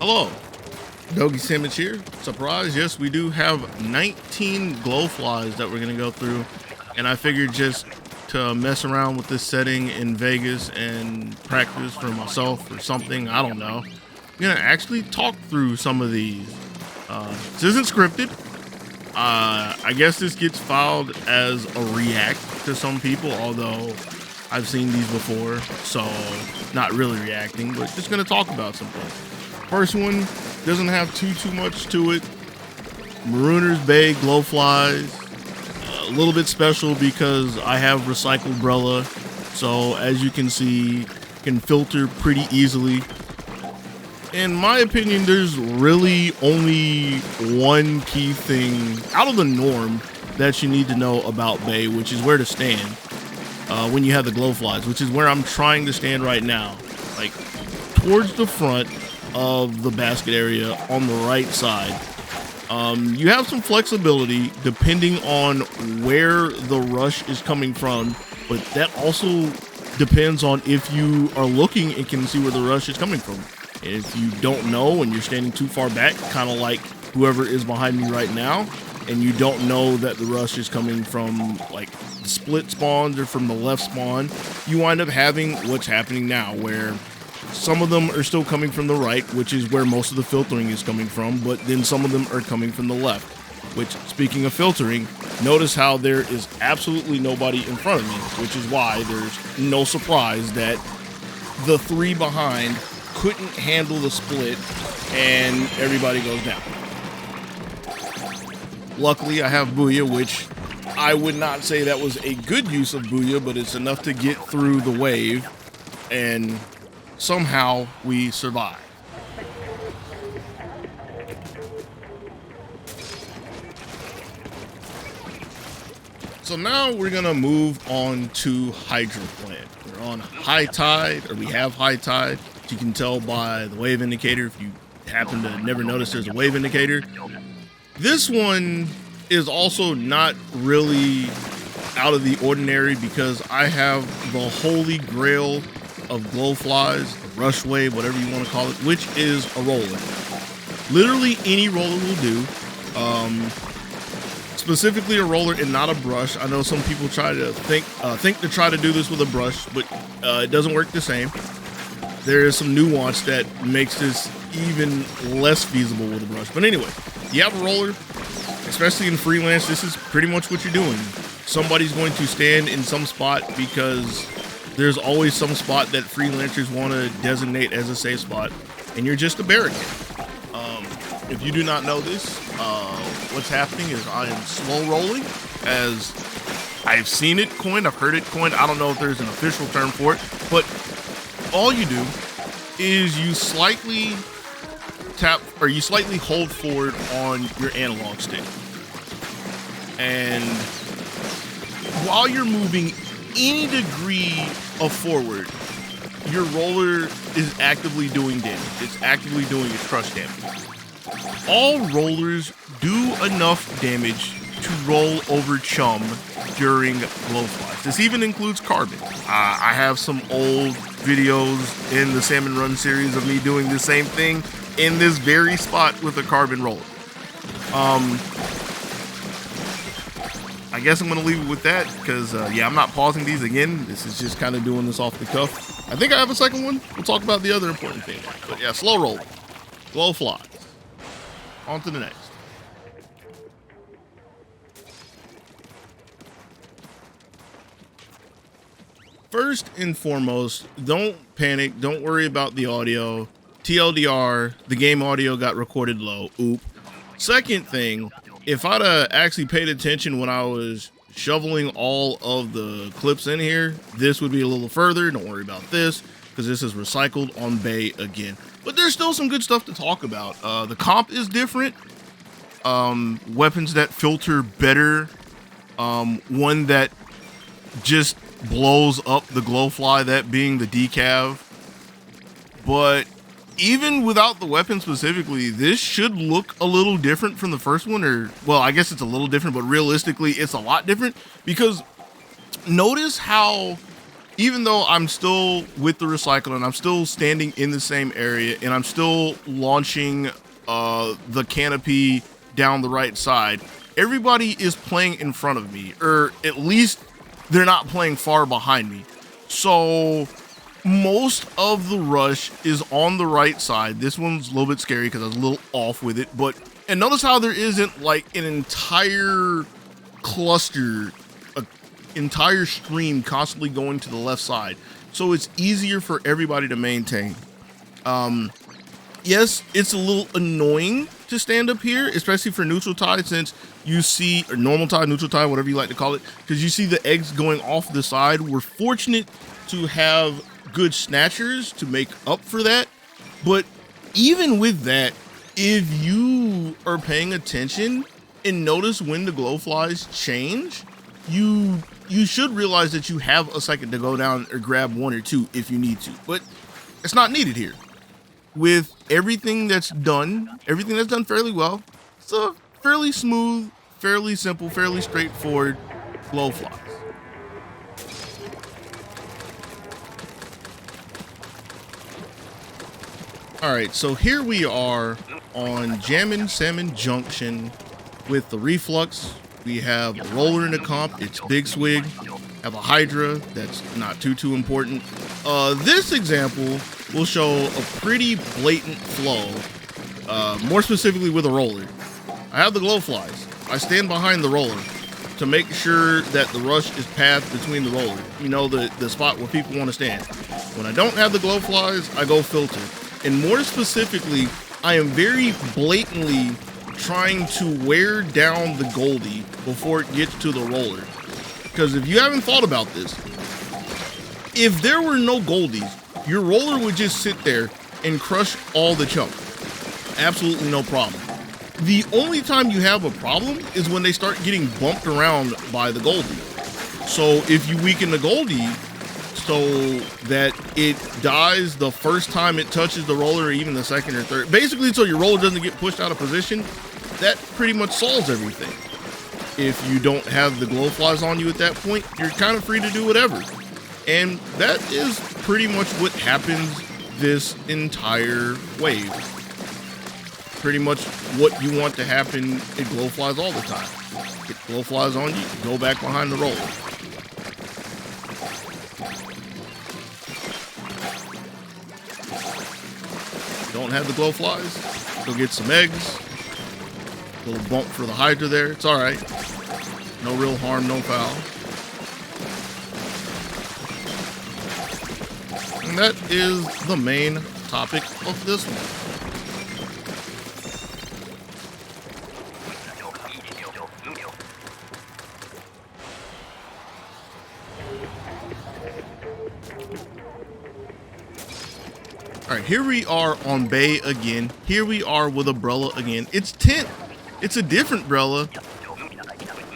Hello, Dogysamich here. Surprise, yes, we do have 19 glowflies that we're gonna go through, and I figured just to mess around with this setting in Vegas and practice for myself or something, I don't know. I'm gonna actually talk through some of these. This isn't scripted. I guess this gets filed as a react to some people, although I've seen these before, so not really reacting, but just gonna talk about something. First one doesn't have too much to it. Marooner's Bay glowflies, a little bit special because I have recycled Brella, so as you can see, can filter pretty easily. In my opinion, there's really only one key thing out of the norm that you need to know about Bay, which is where to stand when you have the glowflies, which is where I'm trying to stand right now, like towards the front of the basket area on the right side. You have some flexibility depending on where the rush is coming from, but that also depends on if you are looking and can see where the rush is coming from. And if you don't know and you're standing too far back, kind of like whoever is behind me right now, and you don't know that the rush is coming from like the split spawns or from the left spawn, you wind up having what's happening now, where some of them are still coming from the right, which is where most of the filtering is coming from, but then some of them are coming from the left, which, speaking of filtering, notice how there is absolutely nobody in front of me, which is why there's no surprise that the three behind couldn't handle the split and everybody goes down. Luckily, I have Booyah, which I would not say that was a good use of Booyah, but it's enough to get through the wave, and somehow we survive. So now we're gonna move on to Hydroplant. We're on high tide, or we have high tide. You can tell by the wave indicator if you happen to never notice there's a wave indicator. This one is also not really out of the ordinary because I have the holy grail of glowflies, rush wave, whatever you want to call it, which is a roller. Literally any roller will do. Specifically a roller and not a brush. I know some people try to think to try to do this with a brush, but it doesn't work the same. There is some nuance that makes this even less feasible with a brush. But anyway, you have a roller, especially in freelance, this is pretty much what you're doing. Somebody's going to stand in some spot because there's always some spot that freelancers want to designate as a safe spot, and you're just a barricade. If you do not know this, what's happening is I am slow rolling, as I've seen it coined, I've heard it coined. I don't know if there's an official term for it, but all you do is you slightly tap, or you slightly hold forward on your analog stick. And while you're moving any degree of forward, your roller is actively doing damage. It's actively doing its crush damage. All rollers do enough damage to roll over chum during glowflies. This even includes carbon. I have some old videos in the Salmon Run series of me doing the same thing in this very spot with a carbon roller. I guess I'm gonna leave it with that because yeah, I'm not pausing these again. This is just kind of doing this off the cuff. I think I have a second one. We'll talk about the other important thing. But yeah, slow roll, glowflies. On to the next. First and foremost, don't panic. Don't worry about the audio. TLDR, the game audio got recorded low. Oop. Second thing, if I'd actually paid attention when I was shoveling all of the clips in here, this would be a little further. Don't worry about this because this is recycled on Bay again. But there's still some good stuff to talk about. The comp is different. Weapons that filter better. One that just blows up the glowfly, that being the decav. But even without the weapon specifically, this should look a little different from the first one, or well, I guess it's a little different, but realistically it's a lot different because notice how even though I'm still with the recycling, I'm still standing in the same area, and I'm still launching the canopy down the right side, everybody is playing in front of me, or at least they're not playing far behind me. So most of the rush is on the right side. This one's a little bit scary because I was a little off with it, and notice how there isn't like an entire cluster, an entire stream constantly going to the left side. So it's easier for everybody to maintain. Yes, it's a little annoying to stand up here, especially for neutral tide, since you see, or normal tide, neutral tide, whatever you like to call it, because you see the eggs going off the side. We're fortunate to have good snatchers to make up for that. But even with that, if you are paying attention and notice when the glowflies change, you should realize that you have a second to go down or grab one or two if you need to, but it's not needed here. With everything that's done fairly well, it's a fairly smooth, fairly simple, fairly straightforward glowflies. All right, so here we are on Jammin' Salmon Junction with the Reeflux. We have a roller in the comp, it's Big Swig. Have a Hydra, that's not too important. This example will show a pretty blatant flow, more specifically with a roller. I have the glowflies. I stand behind the roller to make sure that the rush is passed between the roller. You know, the spot where people want to stand. When I don't have the glowflies, I go filter. And more specifically, I am very blatantly trying to wear down the Goldie before it gets to the roller. Because if you haven't thought about this, if there were no Goldies, your roller would just sit there and crush all the chunk. Absolutely no problem. The only time you have a problem is when they start getting bumped around by the Goldie. So if you weaken the Goldie so that it dies the first time it touches the roller, or even the second or third, basically so your roller doesn't get pushed out of position, that pretty much solves everything. If you don't have the glowflies on you at that point, you're kind of free to do whatever. And that is pretty much what happens this entire wave. Pretty much what you want to happen at glowflies all the time. Get glowflies on you, go back behind the roller. Don't have the glowflies, go get some eggs. Little bump for the Hydra there, it's alright. No real harm, no foul. And that is the main topic of this one. All right, here we are on Bay again. Here we are with a Brella again. It's Tent. It's a different Brella.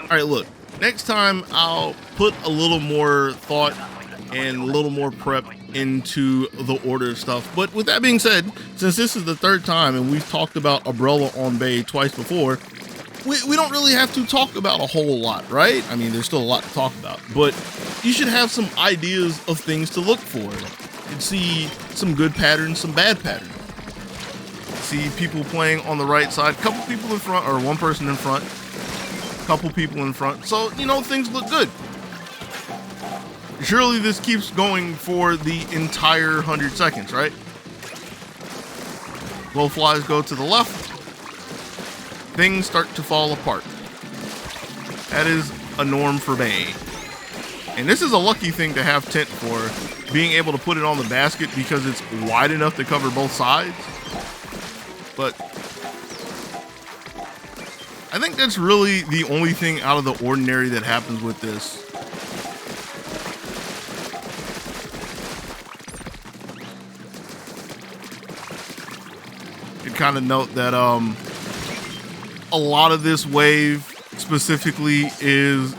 All right, look, next time I'll put a little more thought and a little more prep into the order of stuff. But with that being said, since this is the third time and we've talked about a Brella on Bay twice before, we don't really have to talk about a whole lot, right? I mean, there's still a lot to talk about, but you should have some ideas of things to look for. You can see some good patterns, some bad patterns. See people playing on the right side, couple people in front, or one person in front, couple people in front. So, you know, things look good. Surely this keeps going for the entire 100 seconds, right? Glowflies go to the left. Things start to fall apart. That is a norm for Bay. And this is a lucky thing to have Tent for, being able to put it on the basket because it's wide enough to cover both sides. But I think that's really the only thing out of the ordinary that happens with this. You kind of note that a lot of this wave specifically is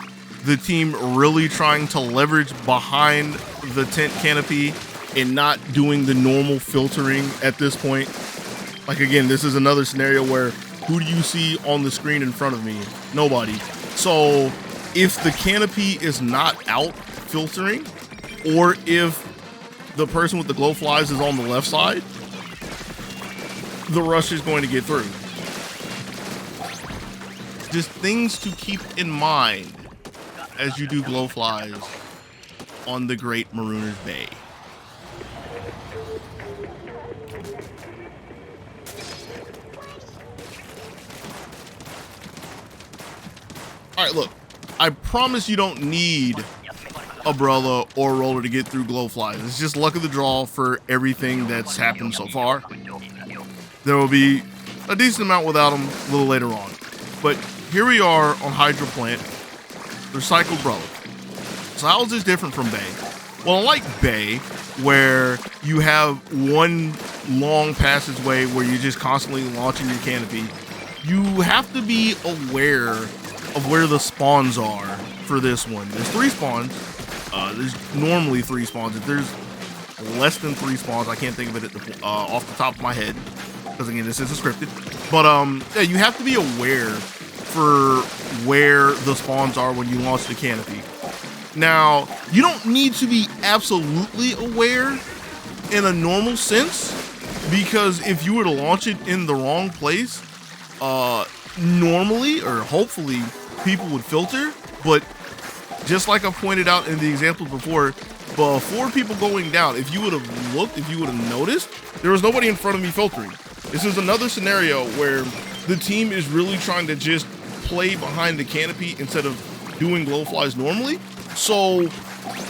the team really trying to leverage behind the tent canopy and not doing the normal filtering at this point. Like, again, this is another scenario where who do you see on the screen in front of me? Nobody. So if the canopy is not out filtering, or if the person with the glowflies is on the left side, the rush is going to get through. Just things to keep in mind as you do glowflies on the Great Marooner's Bay. All right, look, I promise you don't need a Brella or a roller to get through glowflies. It's just luck of the draw for everything that's happened so far. There will be a decent amount without them a little later on. But here we are on Hydroplant, recycled Brella. So how is this different from Bay? Well, unlike Bay, where you have one long passageway where you're just constantly launching your canopy, you have to be aware of where the spawns are for this one. There's 3 spawns. There's normally 3 spawns. If there's less than 3 spawns, I can't think of it off the top of my head, because again, this isn't scripted. But yeah, you have to be aware for where the spawns are when you launch the canopy. Now, you don't need to be absolutely aware in a normal sense, because if you were to launch it in the wrong place, normally or hopefully people would filter. But just like I pointed out in the example before people going down, if you would have looked, if you would have noticed, there was nobody in front of me filtering. This is another scenario where the team is really trying to just play behind the canopy instead of doing glowflies normally. So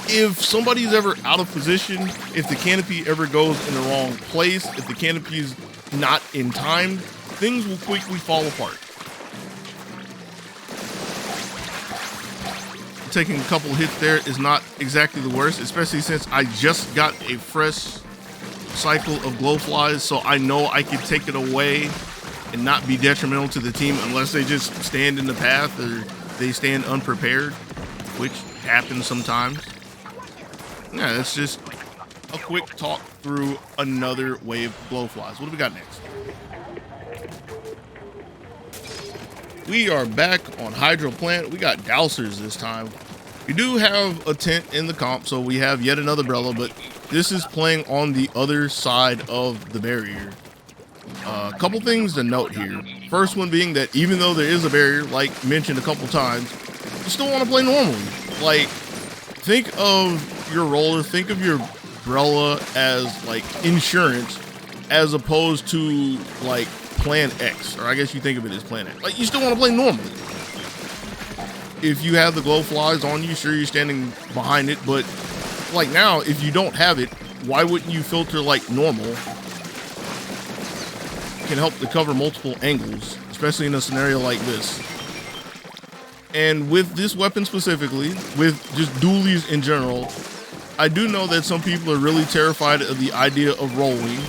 if somebody's ever out of position, if the canopy ever goes in the wrong place, if the canopy is not in time, things will quickly fall apart. Taking a couple hits there is not exactly the worst, especially since I just got a fresh cycle of glowflies, so I know I can take it away and not be detrimental to the team unless they just stand in the path or they stand unprepared, which happens sometimes. Yeah, it's just a quick talk through another wave of glowflies. What do we got next? We are back on Hydroplant. We got Dousers this time. We do have a tent in the comp, so we have yet another Brella, but this is playing on the other side of the barrier. A couple things to note here. First one being that even though there is a barrier, like mentioned a couple times, you still want to play normally. Like, think of your roller, think of your Brella as like insurance, as opposed to like Plan X, or I guess you think of it as Plan X. Like, you still want to play normally. If you have the glowflies on you, sure, you're standing behind it, but like now, if you don't have it, why wouldn't you filter like normal? It can help to cover multiple angles, especially in a scenario like this. And with this weapon specifically, with just dualies in general, I do know that some people are really terrified of the idea of rolling.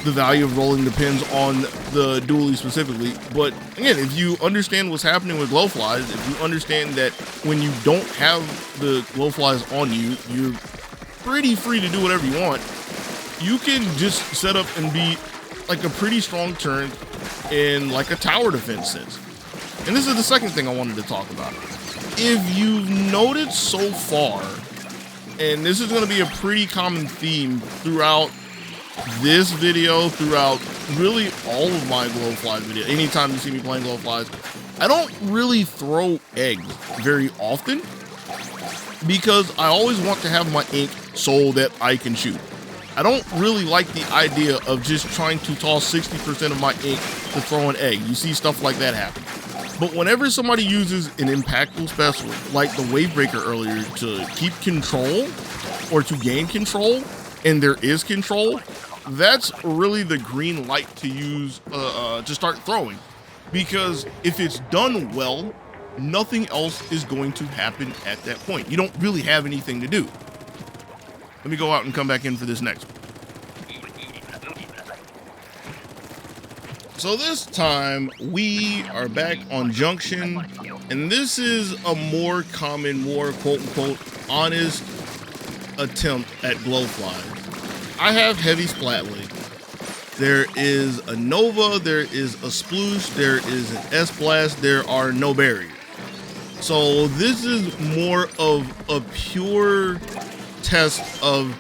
The value of rolling depends on the dualie specifically, but again, if you understand what's happening with glowflies, if you understand that when you don't have the glowflies on you, you're pretty free to do whatever you want, you can just set up and be like a pretty strong turn in like a tower defense sense. And this is the second thing I wanted to talk about. If you've noted so far, and this is going to be a pretty common theme throughout this video, throughout really all of my glowfly videos, anytime you see me playing glowflies, I don't really throw eggs very often because I always want to have my ink so that I can shoot. I don't really like the idea of just trying to toss 60% of my ink to throw an egg. You see stuff like that happen. But whenever somebody uses an impactful special, like the Wave Breaker earlier, to keep control or to gain control, and there is control, that's really the green light to use to start throwing. Because if it's done well, nothing else is going to happen at that point. You don't really have anything to do. Let me go out and come back in for this next one. So this time we are back on Junction, and this is a more common, more quote-unquote honest attempt at glowflies. I have heavy splatling. There is a Nova, there is a Sploosh, there is an SBlast, there are no barriers. So this is more of a pure test of,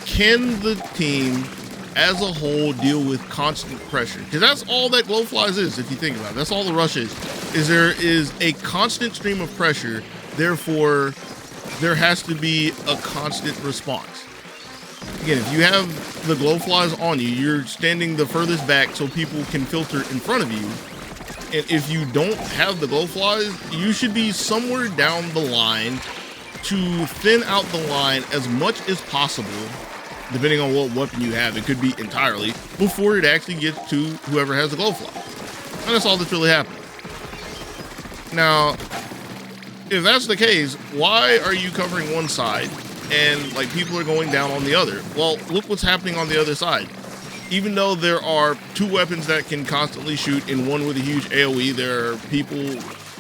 can the team as a whole deal with constant pressure? Because that's all that Glowflies is, if you think about it. That's all the rush is there is a constant stream of pressure. Therefore, there has to be a constant response. Again, if you have the Glowflies on you, you're standing the furthest back so people can filter in front of you. And if you don't have the Glowflies, you should be somewhere down the line to thin out the line as much as possible, depending on what weapon you have. It could be entirely, before it actually gets to whoever has the Glowfly. And that's all that's really happening. Now, if that's the case, why are you covering one side and like people are going down on the other? Well, look what's happening on the other side. Even though there are two weapons that can constantly shoot, and one with a huge AoE, there are people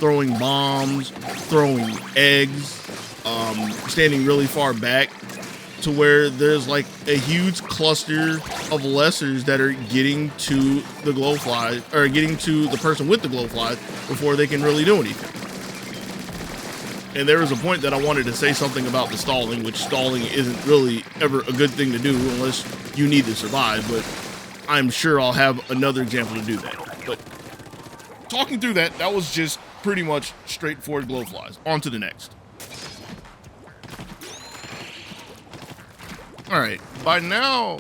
throwing bombs, throwing eggs, standing really far back, to where there's like a huge cluster of lessers that are getting to the Glowfly, or getting to the person with the Glowfly before they can really do anything. And there was a point that I wanted to say something about the stalling, which stalling isn't really ever a good thing to do unless you need to survive, but I'm sure I'll have another example to do that. But talking through that, that was just pretty much straightforward Glowflies. On to the next. Alright, by now,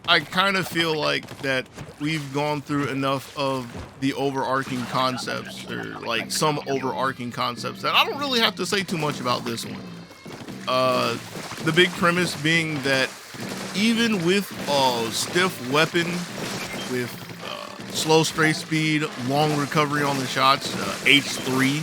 I kind of feel like that we've gone through enough of the overarching concepts, or like some overarching concepts, that I don't really have to say too much about this one. The big premise being that even with a stiff weapon, with slow stray speed, long recovery on the shots, H3,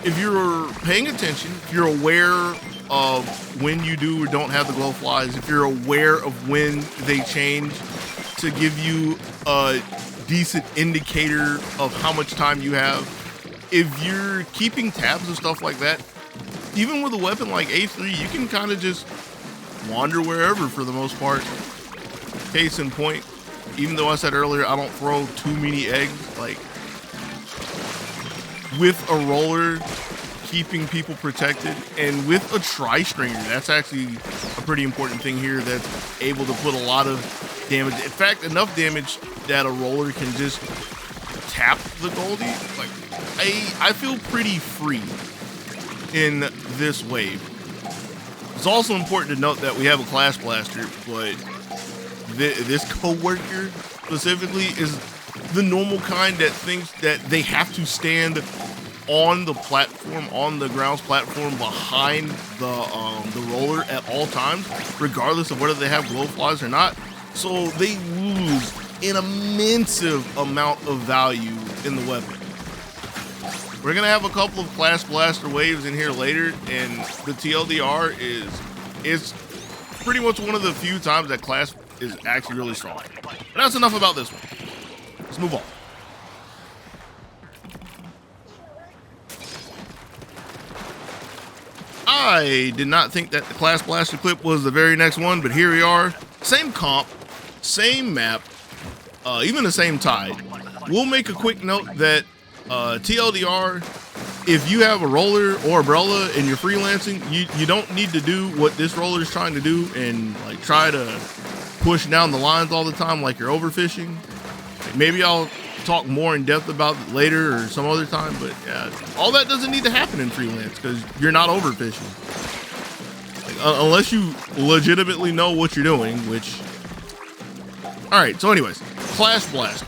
if you're paying attention, if you're aware of when you do or don't have the Glowflies, if you're aware of when they change to give you a decent indicator of how much time you have, if you're keeping tabs and stuff like that, even with a weapon like H3, you can kind of just wander wherever for the most part. Case in point, even though I said earlier I don't throw too many eggs, like with a roller, keeping people protected, and with a tri-stringer, that's actually a pretty important thing here, that's able to put a lot of damage. In fact, enough damage that a roller can just tap the Goldie. Like, I feel pretty free in this wave. It's also important to note that we have a class blaster, but this co-worker specifically is the normal kind that thinks that they have to stand on the platform, on the grounds platform behind the roller at all times, regardless of whether they have Glowflies or not. So they lose an immense amount of value in the weapon. We're gonna have a couple of class blaster waves in here later, and the TLDR is pretty much one of the few times that class is actually really strong. But that's enough about this one. Let's move on. I did not think that the class blaster clip was the very next one, but here we are. Same comp, same map, even the same tide. We'll make a quick note that TLDR, if you have a roller or a Brella and you're freelancing, you don't need to do what this roller is trying to do and like try to push down the lines all the time like you're overfishing. Maybe I'll talk more in depth about it later or some other time, but yeah, all that doesn't need to happen in freelance because you're not overfishing. Like, unless you legitimately know what you're doing, which... Alright, so anyways, Clash Blaster.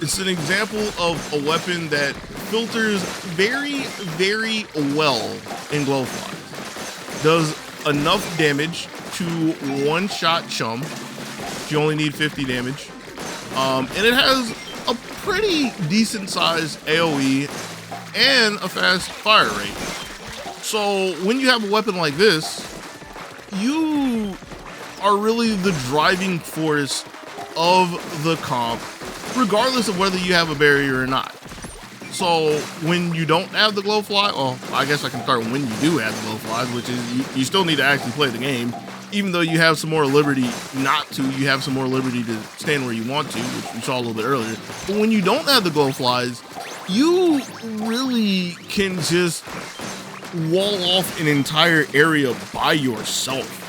It's an example of a weapon that filters very, very well in Glowflies. Does enough damage to one-shot chum. You only need 50 damage. And it has a pretty decent sized AoE and a fast fire rate. So when you have a weapon like this, you are really the driving force of the comp, regardless of whether you have a barrier or not. So when you don't have the Glowfly, well, I guess I can start when you do have the Glowflies, which is you still need to actually play the game. Even though you have some more liberty not to, you have some more liberty to stand where you want to, which we saw a little bit earlier. But when you don't have the Glowflies, you really can just wall off an entire area by yourself.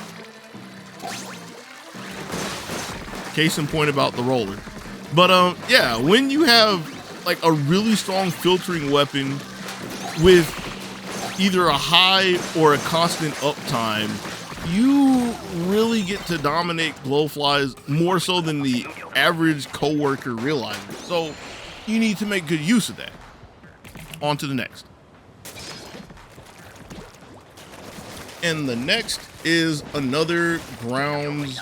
Case in point about the roller. But yeah, when you have like a really strong filtering weapon with either a high or a constant uptime, you really get to dominate glowflies more so than the average coworker realizes. So you need to make good use of that. On to the next. And the next is another grounds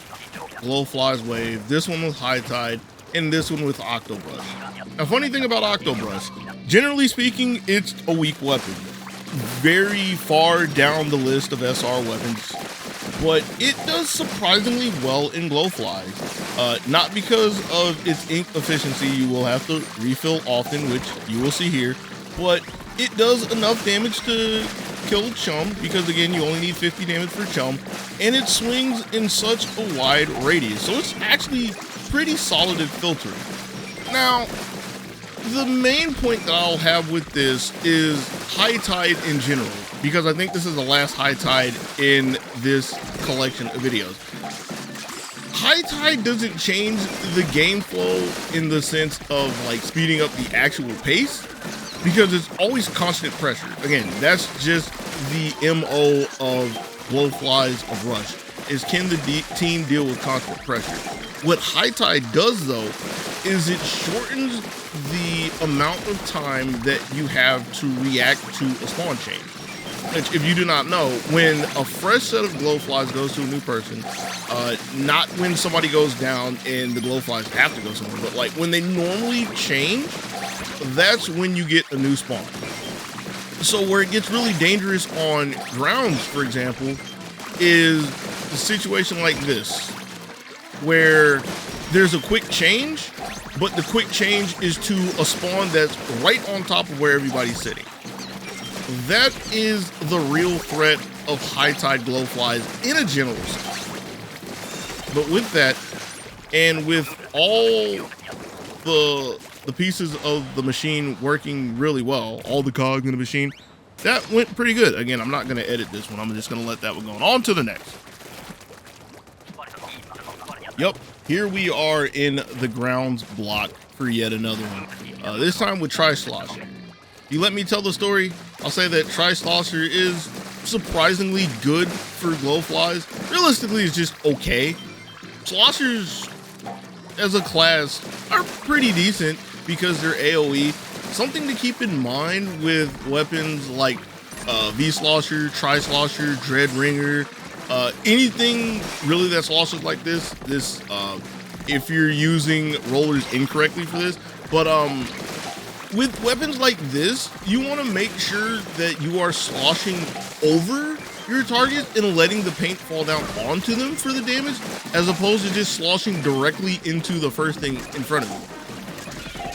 glowflies wave. This one with high tide and this one with Octobrush. Now, funny thing about Octobrush, generally speaking, it's a weak weapon. Very far down the list of SR weapons, but it does surprisingly well in glowflies. Not because of its ink efficiency, you will have to refill often, which you will see here, but it does enough damage to kill chum, because again, you only need 50 damage for chum, and it swings in such a wide radius, so it's actually pretty solid at filtering. Now, the main point that I'll have with this is high tide in general, because I think this is the last high tide in this collection of videos. High tide doesn't change the game flow in the sense of like speeding up the actual pace, because it's always constant pressure. Again, that's just the MO of glowflies of Rush, is can the team deal with constant pressure. What high tide does though is it shortens the amount of time that you have to react to a spawn change. Which, if you do not know, when a fresh set of glowflies goes to a new person, not when somebody goes down and the glowflies have to go somewhere, but like when they normally change, that's when you get a new spawn. So where it gets really dangerous on grounds, for example, is a situation like this, where there's a quick change, but the quick change is to a spawn that's right on top of where everybody's sitting. That is the real threat of high tide glowflies in a general sense. But with that, and with all the pieces of the machine working really well, all the cogs in the machine, that went pretty good. Again, I'm not going to edit this one. I'm just going to let that one go. On to the next. Yep, here we are in the grounds block for yet another one. This time with Trislosh. You let me tell the story, I'll say that Trislosher is surprisingly good for glowflies. Realistically, it's just okay. Sloshers, as a class, are pretty decent because they're AoE. Something to keep in mind with weapons like V-Slosher, Trislosher, Dread Ringer, anything really that sloshes like this, if you're using rollers incorrectly for this, but with weapons like this, you want to make sure that you are sloshing over your targets and letting the paint fall down onto them for the damage, as opposed to just sloshing directly into the first thing in front of you.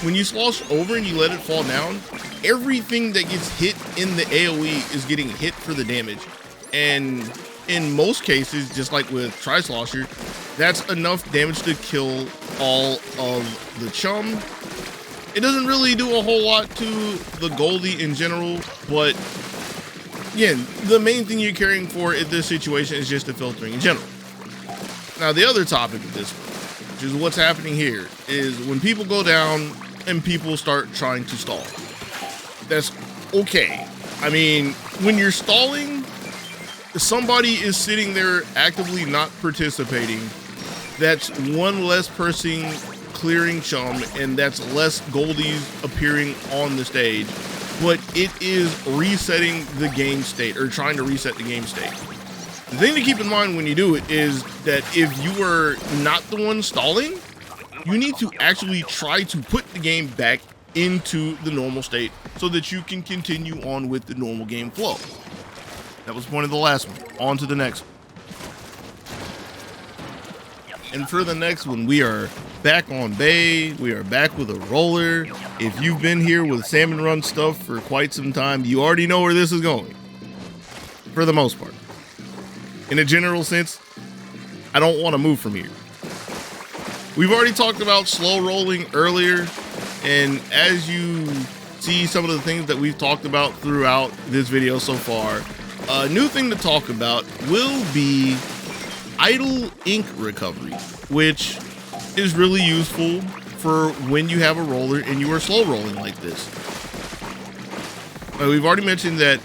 When you slosh over and you let it fall down, everything that gets hit in the AoE is getting hit for the damage. And in most cases, just like with Trislosher, that's enough damage to kill all of the chum. It doesn't really do a whole lot to the Goldie in general, but again, the main thing you're caring for in this situation is just the filtering in general. Now, the other topic of this one, which is what's happening here, is when people go down and people start trying to stall. That's okay. I mean, when you're stalling, somebody is sitting there actively not participating. That's one less person clearing chum, and that's less goldies appearing on the stage, but it is resetting the game state, or trying to reset the game state. The thing to keep in mind when you do it is that if you are not the one stalling, you need to actually try to put the game back into the normal state so that you can continue on with the normal game flow. That was the point of the last one. On to the next one. And for the next one, we are back on Bay. We are back with a roller. If you've been here with Salmon Run stuff for quite some time, you already know where this is going. For the most part. In a general sense, I don't want to move from here. We've already talked about slow rolling earlier, and as you see some of the things that we've talked about throughout this video so far. A new thing to talk about will be idle ink recovery, which is really useful for when you have a roller and you are slow rolling like this. We've already mentioned that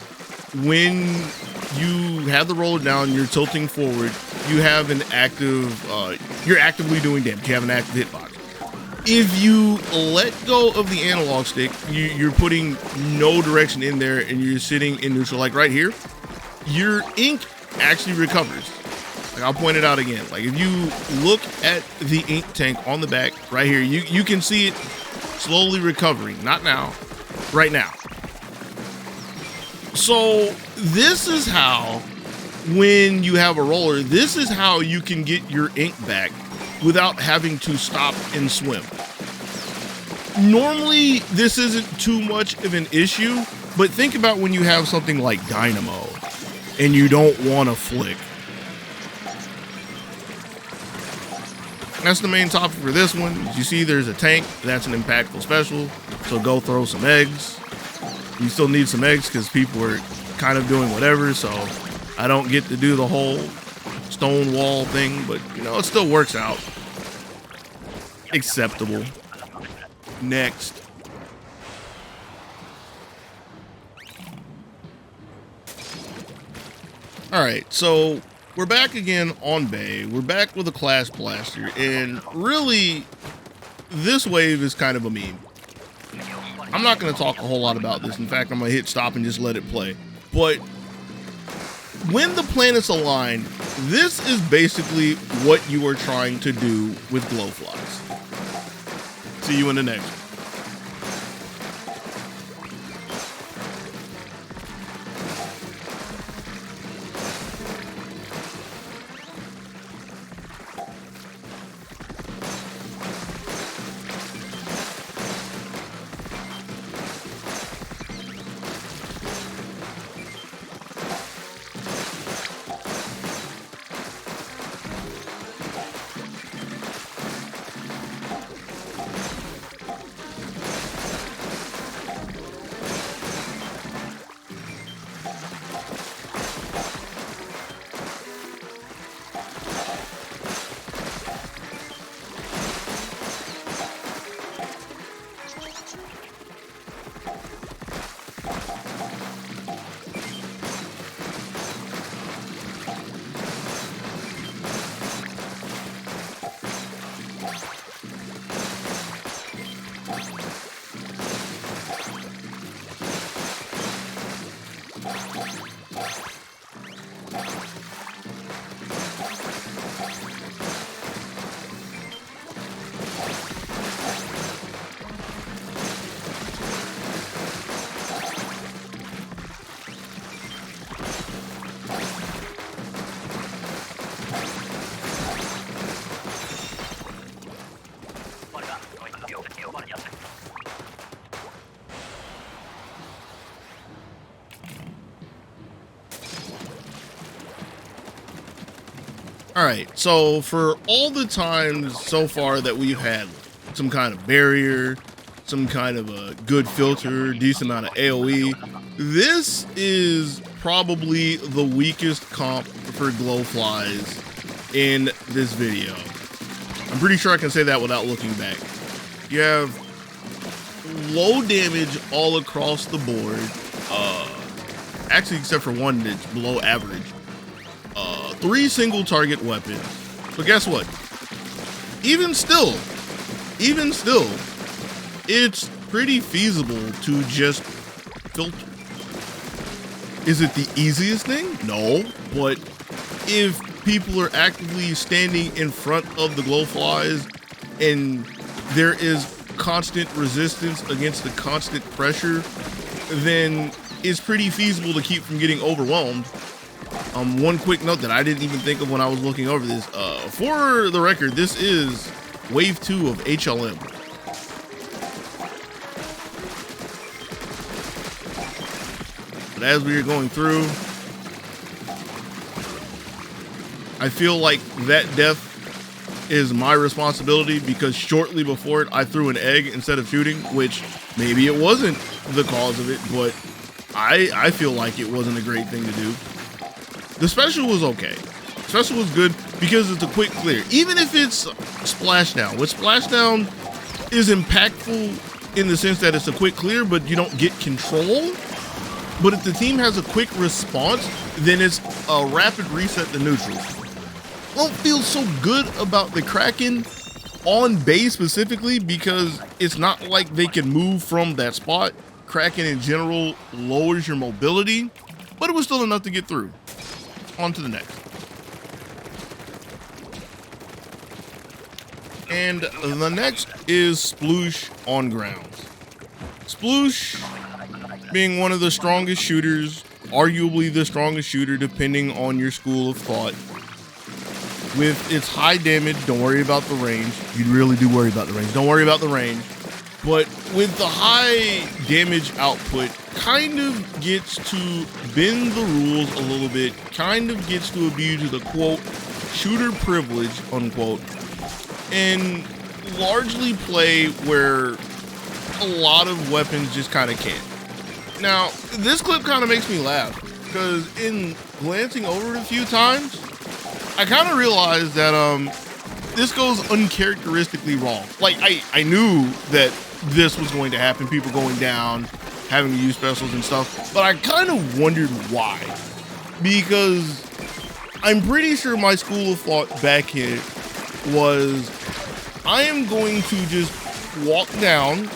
when you have the roller down, you're tilting forward, you have an active, you're actively doing damage, you have an active hitbox. If you let go of the analog stick, you're putting no direction in there and you're sitting in neutral, like right here, your ink actually recovers. Like, I'll point it out again. Like, if you look at the ink tank on the back right here, you can see it slowly recovering. Not now, right now. So this is how, when you have a roller, this is how you can get your ink back without having to stop and swim. Normally, this isn't too much of an issue, but think about when you have something like Dynamo and you don't want to flick. That's the main topic for this one. As you see, there's a tank. That's an impactful special, so go throw some eggs. You still need some eggs because people are kind of doing whatever, so I don't get to do the whole stone wall thing, but you know, it still works out. Acceptable. Next. Alright, so we're back again on Bay. We're back with a class blaster, and really, this wave is kind of a meme. I'm not going to talk a whole lot about this. In fact, I'm going to hit stop and just let it play. But when the planets align, this is basically what you are trying to do with Glowflies. See you in the next one. All right, so for all the times so far that we've had some kind of barrier, some kind of a good filter, decent amount of AoE, this is probably the weakest comp for Glowflies in this video. I'm pretty sure I can say that without looking back. You have low damage all across the board, actually except for one that's below average. 3 single target weapons. But guess what? Even still, it's pretty feasible to just filter. Is it the easiest thing? No, but if people are actively standing in front of the Glowflies and there is constant resistance against the constant pressure, then it's pretty feasible to keep from getting overwhelmed. One quick note that I didn't even think of when I was looking over this. For the record, this is Wave 2 of HLM. But as we are going through, I feel like that death is my responsibility because shortly before it, I threw an egg instead of shooting, which maybe it wasn't the cause of it, but I feel like it wasn't a great thing to do. The special was okay. Special was good because it's a quick clear. Even if it's splashdown, what splashdown is impactful in the sense that it's a quick clear, but you don't get control. But if the team has a quick response, then it's a rapid reset to neutral. I don't feel so good about the Kraken on base specifically because it's not like they can move from that spot. Kraken in general lowers your mobility, but it was still enough to get through. On to the next. And the next is Sploosh on grounds. Sploosh being one of the strongest shooters, arguably the strongest shooter depending on your school of thought. With its high damage, don't worry about the range. You really do worry about the range. Don't worry about the range. But with the high damage output, kind of gets to bend the rules a little bit, kind of gets to abuse the quote, shooter privilege, unquote, and largely play where a lot of weapons just kind of can't. Now, this clip kind of makes me laugh because in glancing over it a few times, I kind of realized that this goes uncharacteristically wrong. Like, I knew that this was going to happen, people going down, having to use specials and stuff, but I kind of wondered why. Because I'm pretty sure my school of thought back here was, I am going to just walk down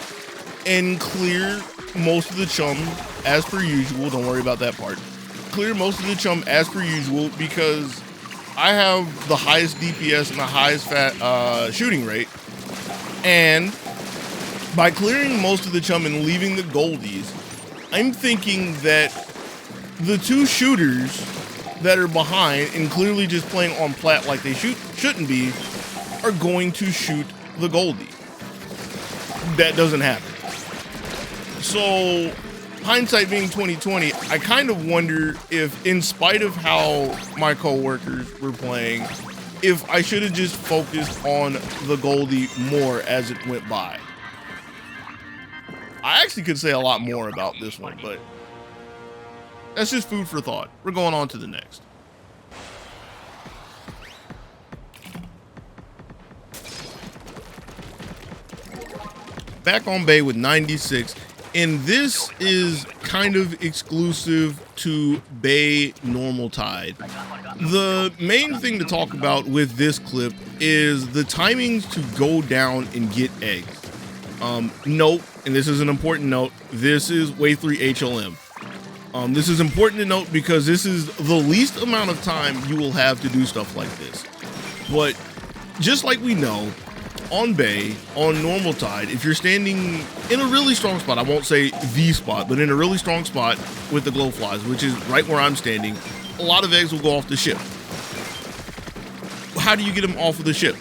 and clear most of the chum as per usual. Don't worry about that part. Clear most of the chum as per usual because I have the highest DPS and the highest shooting rate. And by clearing most of the chum and leaving the goldies, I'm thinking that the two shooters that are behind and clearly just playing on plat like they shouldn't be are going to shoot the goldie. That doesn't happen. So, hindsight being 2020, I kind of wonder if, in spite of how my coworkers were playing, if I should have just focused on the goldie more as it went by. I actually could say a lot more about this one, but that's just food for thought. We're going on to the next. Back on Bay with 96, and this is kind of exclusive to Bay Normal Tide. The main thing to talk about with this clip is the timings to go down and get eggs. Note, and this is an important note, this is Wave 3 HLM. This is important to note because this is the least amount of time you will have to do stuff like this. But just like we know, on Bay, on Normal Tide, if you're standing in a really strong spot, I won't say the spot, but in a really strong spot with the Glowflies, which is right where I'm standing, a lot of eggs will go off the ship. How do you get them off of the ship?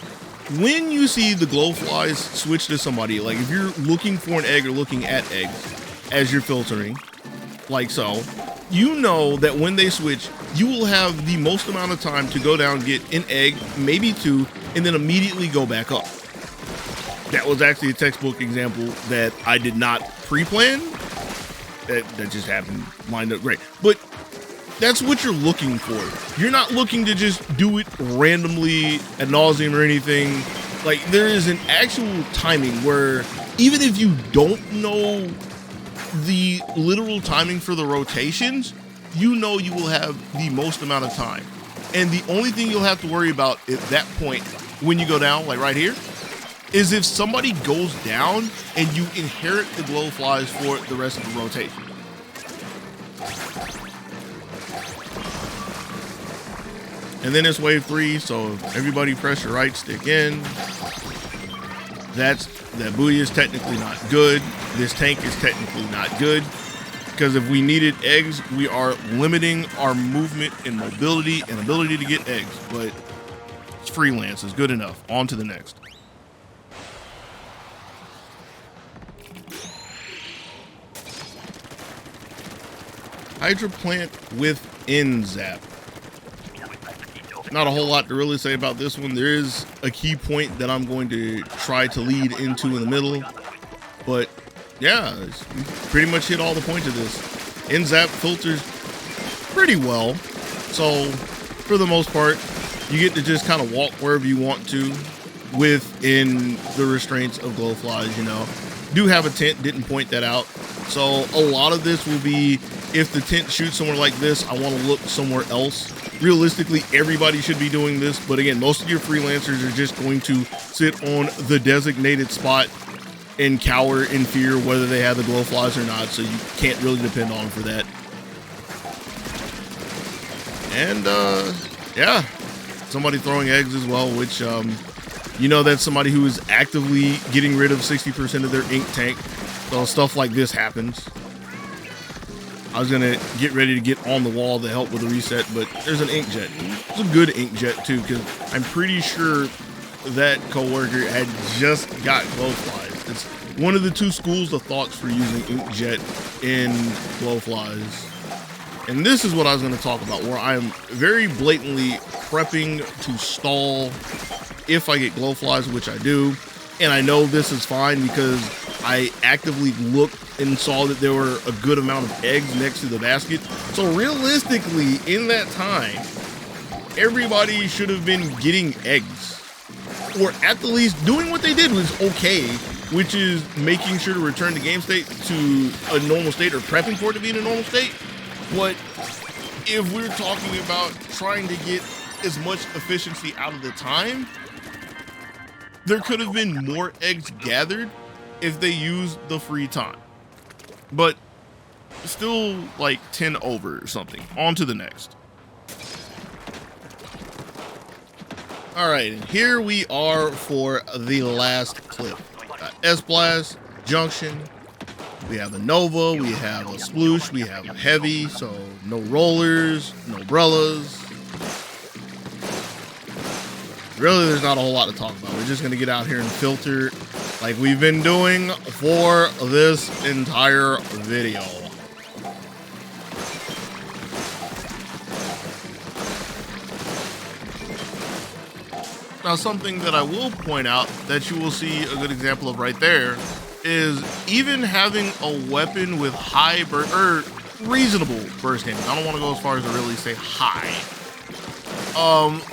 When you see the Glowflies switch to somebody, like if you're looking for an egg or looking at eggs as you're filtering, like so, you know that when they switch, you will have the most amount of time to go down, get an egg, maybe two, and then immediately go back up. That was actually a textbook example that I did not pre-plan. That just happened, lined up great. But that's what you're looking for. You're not looking to just do it randomly ad nauseum or anything. Like, there is an actual timing where even if you don't know the literal timing for the rotations, you know you will have the most amount of time. And the only thing you'll have to worry about at that point when you go down, like right here, is if somebody goes down and you inherit the Glowflies for the rest of the rotation. And then it's Wave 3, so everybody press your right stick in. That buoy is technically not good. This tank is technically not good. Because if we needed eggs, we are limiting our movement and mobility and ability to get eggs. But it's freelance, it's good enough. On to the next. Hydroplant with NZap. Not a whole lot to really say about this one. There is a key point that I'm going to try to lead into in the middle, but Yeah, we pretty much hit all the points of this. NZap filters pretty well. So for the most part, you get to just kind of walk wherever you want to within the restraints of glowflies, you know. Do have a tent, didn't point that out. So a lot of this will be, if the tent shoots somewhere like this, I want to look somewhere else. Realistically, everybody should be doing this, but again, most of your freelancers are just going to sit on the designated spot and cower in fear whether they have the glowflies or not, so you can't really depend on them for that. And yeah, somebody throwing eggs as well, which you know, that's somebody who is actively getting rid of 60% of their ink tank, so stuff like this happens. I was gonna get ready to get on the wall to help with the reset, but there's an inkjet. It's a good inkjet too, because I'm pretty sure that coworker had just got glowflies. It's one of the two schools of thoughts for using inkjet in glowflies. And this is what I was going to talk about, where I am very blatantly prepping to stall if I get glowflies, which I do. And I know this is fine because I actively looked and saw that there were a good amount of eggs next to the basket. So realistically, in that time, everybody should have been getting eggs. Or at the least, doing what they did was okay, which is making sure to return the game state to a normal state or prepping for it to be in a normal state. But if we're talking about trying to get as much efficiency out of the time, there could have been more eggs gathered if they used the free time. But still like 10 over or something. On to the next. All right, and here we are for the last clip. SBlast, Junction. We have a Nova, we have a Sploosh, we have a Heavy, so no rollers, no Brellas. Really, there's not a whole lot to talk about. We're just gonna get out here and filter like we've been doing for this entire video. Now, something that I will point out that you will see a good example of right there is even having a weapon with high reasonable burst damage. I don't want to go as far as to really say high.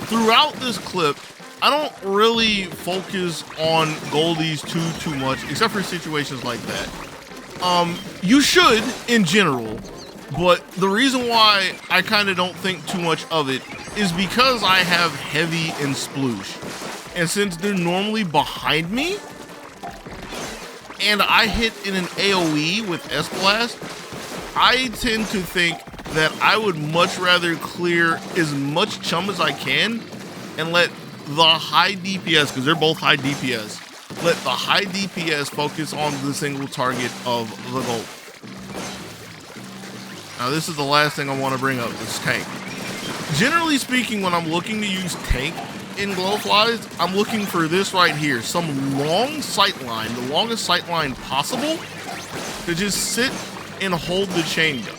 Throughout this clip, I don't really focus on goldies too much, except for situations like that. You should in general, but the reason why I kind of don't think too much of it is because I have Heavy and Sploosh. And since they're normally behind me, and I hit in an AoE with SBlast, I tend to think that I would much rather clear as much chum as I can and let the high DPS, because they're both high DPS, let the high DPS focus on the single target of the goal. Now, this is the last thing I want to bring up, is tank. Generally speaking, when I'm looking to use tank in glowflies, I'm looking for this right here, some long sight line, the longest sight line possible, to just sit and hold the chain gun.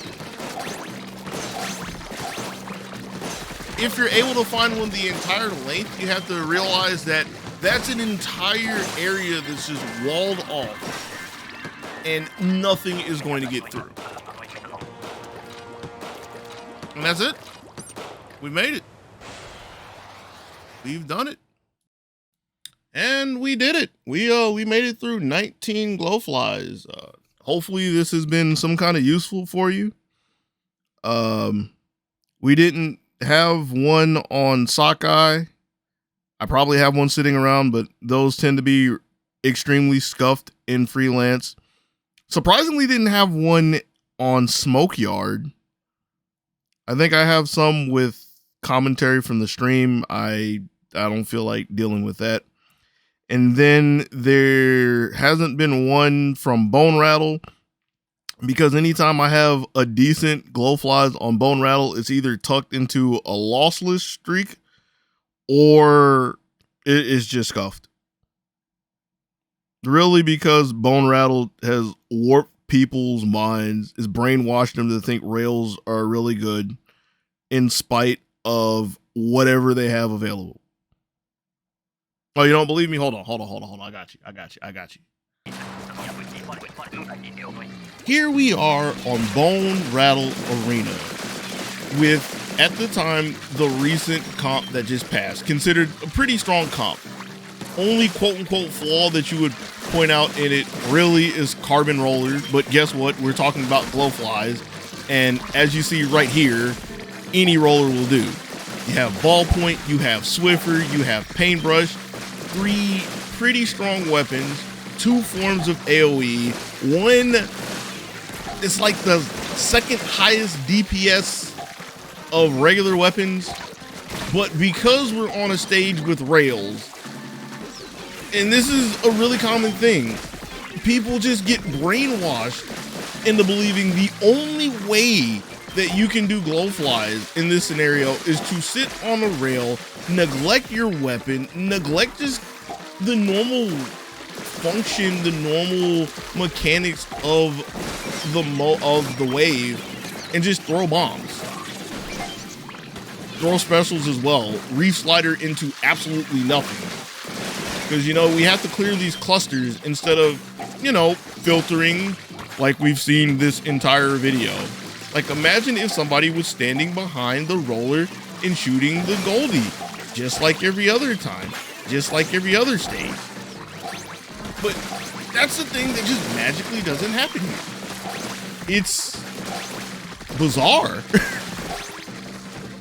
If you're able to find one the entire length, you have to realize that that's an entire area that's just walled off and nothing is going to get through. And that's it. We made it. We've done it. And we did it. We made it through 19 glowflies. Hopefully this has been some kind of useful for you. We didn't have one on sockeye. I probably have one sitting around, but those tend to be extremely scuffed in freelance. Surprisingly, didn't have one on smoke yard. I think I have some with commentary from the stream. I don't feel like dealing with that. And then there hasn't been one from Bonerattle, because anytime I have a decent glowflies on Bonerattle, it's either tucked into a lossless streak or it is just scuffed. Really, because Bonerattle has warped people's minds, is brainwashed them to think rails are really good in spite of whatever they have available. Oh, you don't believe me? Hold on. I got you. Here we are on Bonerattle Arena with, at the time, the recent comp that just passed, considered a pretty strong comp. Only quote-unquote flaw that you would point out in it really is carbon rollers, but guess what? We're talking about glowflies, and as you see right here, any roller will do. You have ballpoint, you have Swiffer, you have paintbrush, 3 pretty strong weapons, 2 forms of AoE, 1, it's like the second highest DPS of regular weapons, but because we're on a stage with rails, and this is a really common thing, people just get brainwashed into believing the only way that you can do glowflies in this scenario is to sit on a rail, neglect your weapon, neglect just the normal function, the normal mechanics of the wave, and just throw bombs. Throw specials as well. Reef slider into absolutely nothing. Because, you know, we have to clear these clusters instead of, you know, filtering like we've seen this entire video. Like, imagine if somebody was standing behind the roller and shooting the Goldie, just like every other time, just like every other stage. But that's the thing that just magically doesn't happen here. It's bizarre.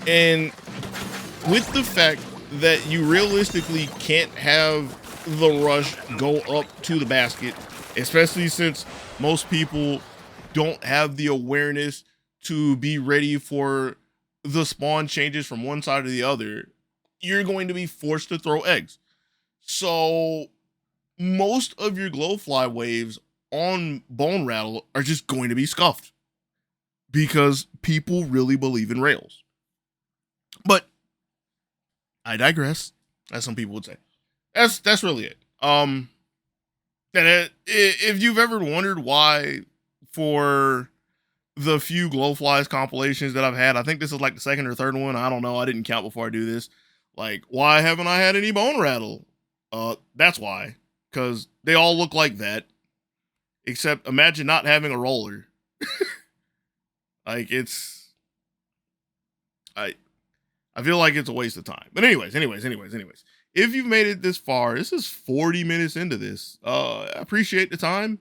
And with the fact that you realistically can't have the rush go up to the basket, especially since most people don't have the awareness to be ready for the spawn changes from one side to the other, you're going to be forced to throw eggs. So most of your glowfly waves on Bonerattle are just going to be scuffed because people really believe in rails. But I digress, as some people would say. That's really it. And if you've ever wondered why, for the few glowflies compilations that I've had, I think this is like the second or third one. I don't know. I didn't count before I do this. Like, why haven't I had any Bonerattle? That's why. Because they all look like that. Except imagine not having a roller. Like, it's... I feel like it's a waste of time. But anyways. If you've made it this far, this is 40 minutes into this. I appreciate the time.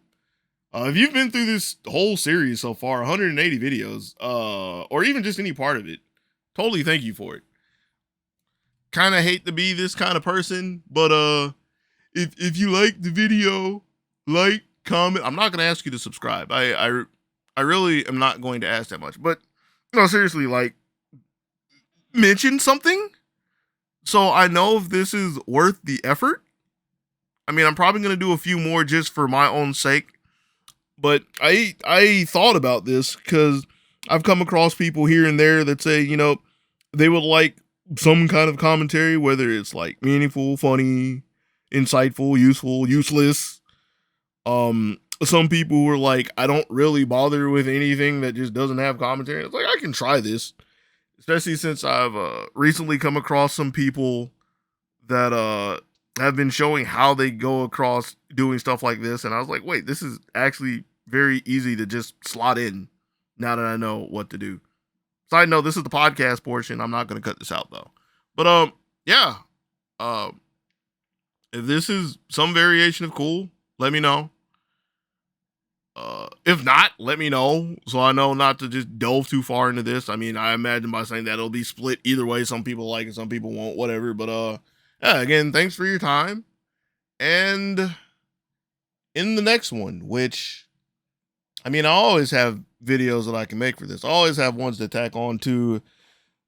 If you've been through this whole series so far, 180 videos, or even just any part of it, totally thank you for it. Kind of hate to be this kind of person, but if you like the video, like, comment. I'm not going to ask you to subscribe. I really am not going to ask that much. But, no, seriously, like, mention something so I know if this is worth the effort. I mean, I'm probably going to do a few more just for my own sake. But I thought about this because I've come across people here and there that say, you know, they would like some kind of commentary, whether it's like meaningful, funny, insightful, useful, useless. Some people who are like, I don't really bother with anything that just doesn't have commentary. It's like, I can try this. Especially since I've recently come across some people that have been showing how they go across doing stuff like this. And I was like, wait, this is actually very easy to just slot in now that I know what to do. Side note, this is the podcast portion. I'm not going to cut this out, though. But, yeah. If this is some variation of cool, let me know. If not, let me know so I know not to just delve too far into this. I mean, I imagine by saying that it'll be split either way. Some people like it, some people won't, whatever. But yeah, again, thanks for your time. And in the next one, which, I mean, I always have videos that I can make for this. I always have ones that tack on to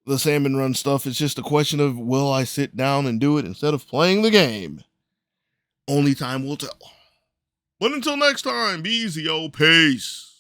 the Salmon Run stuff. It's just a question of, will I sit down and do it instead of playing the game? Only time will tell. But until next time, be easy, yo. Peace.